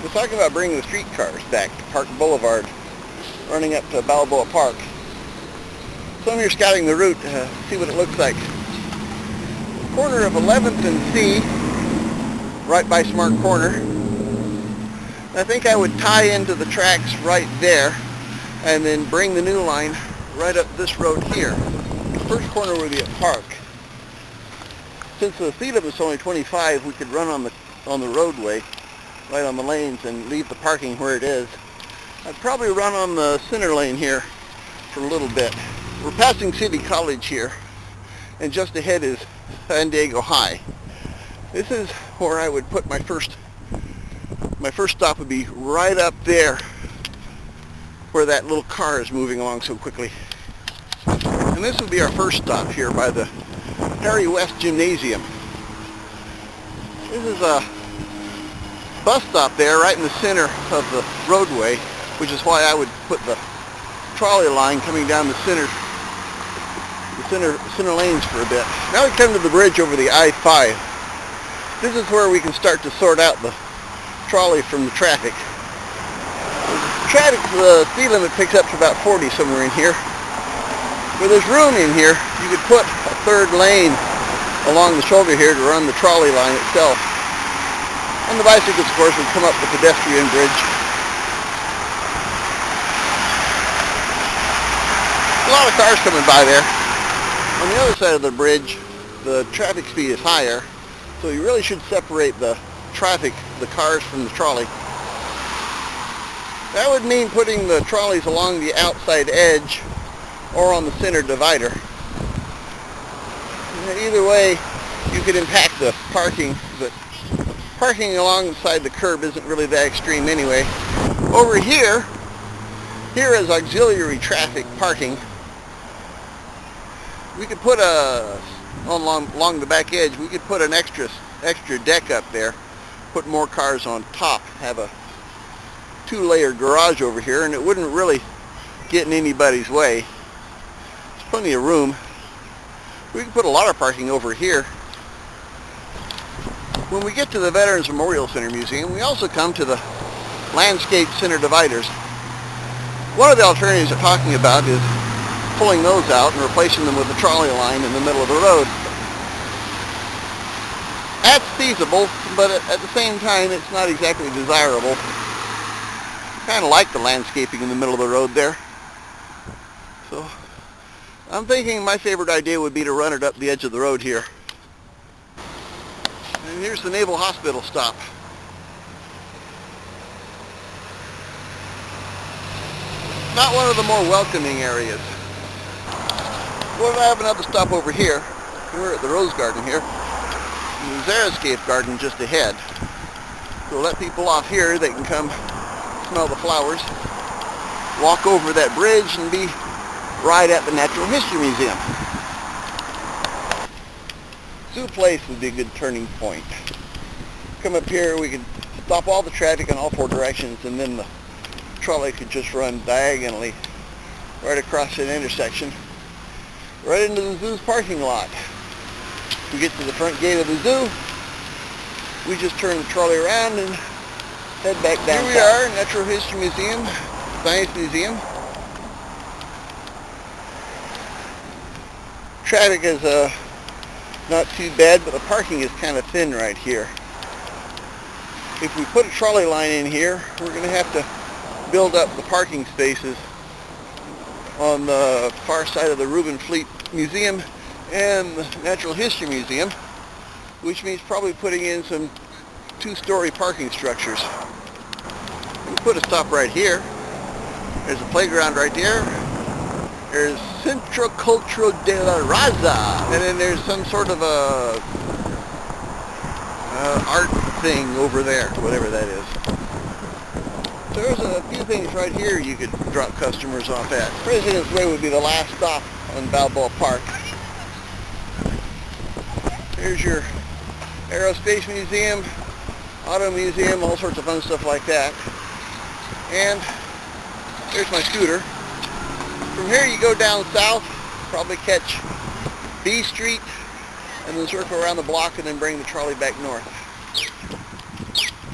We're talking about bringing the streetcars back to Park Boulevard, running up to Balboa Park. So I'm here scouting the route to see what it looks like. Corner of 11th and C, right by Smart Corner. I think I would tie into the tracks right there and then bring the new line right up this road here. The first corner would be at Park. Since the speed limit's only 25, we could run on the roadway, right on the lanes, and leave the parking where it is. I'd probably run on the center lane here for a little bit. We're passing City College here, and just ahead is San Diego High. This is where I would put my first stop would be right up there where that little car is moving along so quickly. And this would be our first stop here by the Harry West Gymnasium. This is a bus stop there right in the center of the roadway, which is why I would put the trolley line coming down the center lanes for a bit. Now we come to the bridge over the I-5. This is where we can start to sort out the trolley from the traffic. The speed limit picks up to about 40 somewhere in here. Where there's room in here, you could put a third lane along the shoulder here to run the trolley line itself. And the bicycles, of course, would come up the pedestrian bridge. A lot of cars coming by there. On the other side of the bridge, the traffic speed is higher, so you really should separate the traffic, the cars from the trolley. That would mean putting the trolleys along the outside edge or on the center divider. Either way, you could impact the parking, but parking alongside the curb isn't really that extreme anyway. Over here is auxiliary traffic parking. We could put along the back edge, we could put an extra deck up there, put more cars on top, have a two-layer garage over here, and it wouldn't really get in anybody's way. There's plenty of room. We can put a lot of parking over here. When we get to the Veterans Memorial Center Museum, we also come to the landscape center dividers. One of the alternatives they're talking about is pulling those out and replacing them with a trolley line in the middle of the road. That's feasible, but at the same time, it's not exactly desirable. I kind of like the landscaping in the middle of the road there. So I'm thinking my favorite idea would be to run it up the edge of the road here. And here's the Naval Hospital stop. Not one of the more welcoming areas. We'll have another stop over here. We're at the Rose Garden here. And there's Aeroscape Garden just ahead. So we'll let people off here. They can come smell the flowers, walk over that bridge, and be right at the Natural History Museum. Zoo Place would be a good turning point. Come up here, we could stop all the traffic in all four directions, and then the trolley could just run diagonally right across an intersection, right into the zoo's parking lot. We get to the front gate of the zoo, we just turn the trolley around and head back down. Here we are, Natural History Museum, Science Museum. Traffic is not too bad, but the parking is kind of thin right here. If we put a trolley line in here, we're going to have to build up the parking spaces on the far side of the Reuben Fleet Museum and the Natural History Museum, which means probably putting in some two-story parking structures. We put a stop right here. There's a playground right there. There's Centro Cultural de la Raza, and then there's some sort of a art thing over there, whatever that is. So there's a few things right here you could drop customers off at. President's Way would be the last stop on Balboa Park. There's your Aerospace Museum, Auto Museum, all sorts of fun stuff like that. And there's my scooter. From here you go down south, probably catch B Street, and then circle around the block and then bring the trolley back north.